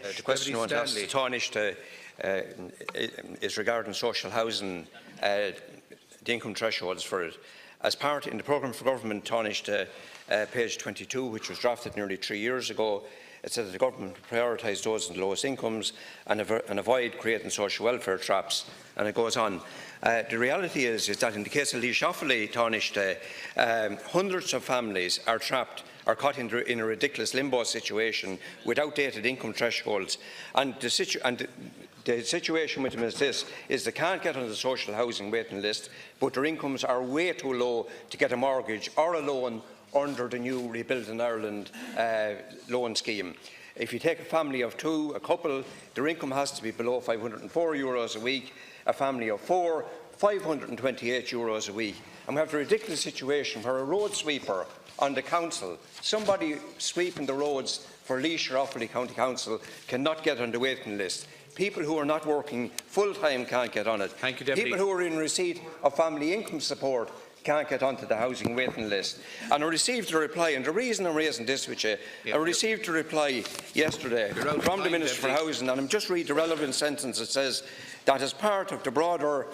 The question I want to ask Tánaiste is regarding social housing, the income thresholds for it. As part in the programme for government, Tánaiste, page 22, which was drafted nearly 3 years ago, it said that the government will prioritise those in the lowest incomes and avoid creating social welfare traps. And it goes on. The reality is that in the case of Laois Offaly, Tánaiste, hundreds of families are trapped or caught in a ridiculous limbo situation with outdated income thresholds. And the situation with them is this, is they can't get on the social housing waiting list, but their incomes are way too low to get a mortgage or a loan under the new Rebuilding Ireland loan scheme. If you take a family of two, a couple, their income has to be below €504 a week, a family of four, €528 a week. And we have the ridiculous situation where a road sweeper on the council, somebody sweeping the roads for Laois or Offaly County Council, cannot get on the waiting list. People who are not working full-time can't get on it. Thank you, Deputy. People who are in receipt of family income support can't get onto the housing waiting list. And I received a reply, and the reason I'm raising this with you, I received a reply yesterday from the Minister for Housing, and I'm just read the relevant sentence. It says that as part of the broader,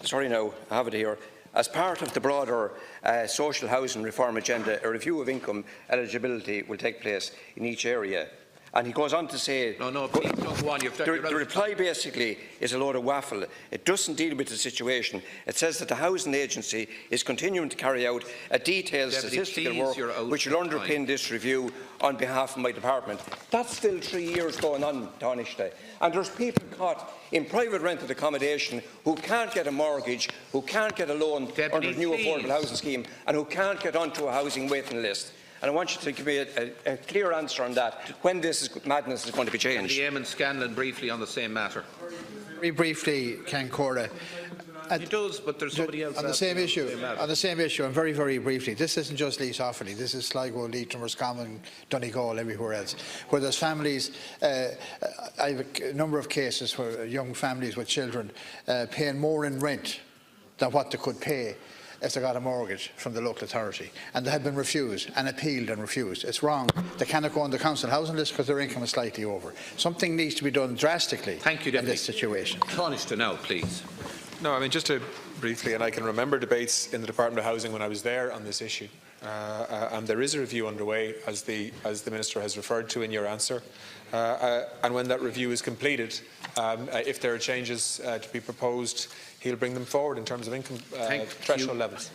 sorry now, I have it here, as part of the broader social housing reform agenda, a review of income eligibility will take place in each area. And he goes on to say, please don't go on. The reply basically is a load of waffle. It doesn't deal with the situation. It says that the Housing Agency is continuing to carry out a detailed statistical work which will underpin this review on behalf of my department. That's still 3 years going on, Tánaiste. And there's people caught in private rented accommodation who can't get a mortgage, who can't get a loan under the new affordable housing scheme, and who can't get onto a housing waiting list. And I want you to give me a clear answer on that, when this madness is going to be changed. Eamon Scanlon, briefly on the same matter. Very briefly, Cancora. He does, but there's somebody else on the same issue. On the same issue, and very, very briefly, this isn't just Laois Offaly. This is Sligo, Leitrim, Roscommon, Donegal, everywhere else, where there's families. I have a number of cases where young families with children paying more in rent than what they could pay if they got a mortgage from the local authority, and they have been refused and appealed and refused. It's wrong. They cannot go on the council housing list because their income is slightly over. Something needs to be done drastically in this situation. Tánaiste now, please. No, I mean, just to briefly, and I can remember debates in the Department of Housing when I was there on this issue, and there is a review underway, as the Minister has referred to in your answer, and when that review is completed, if there are changes to be proposed, he'll bring them forward in terms of income threshold levels.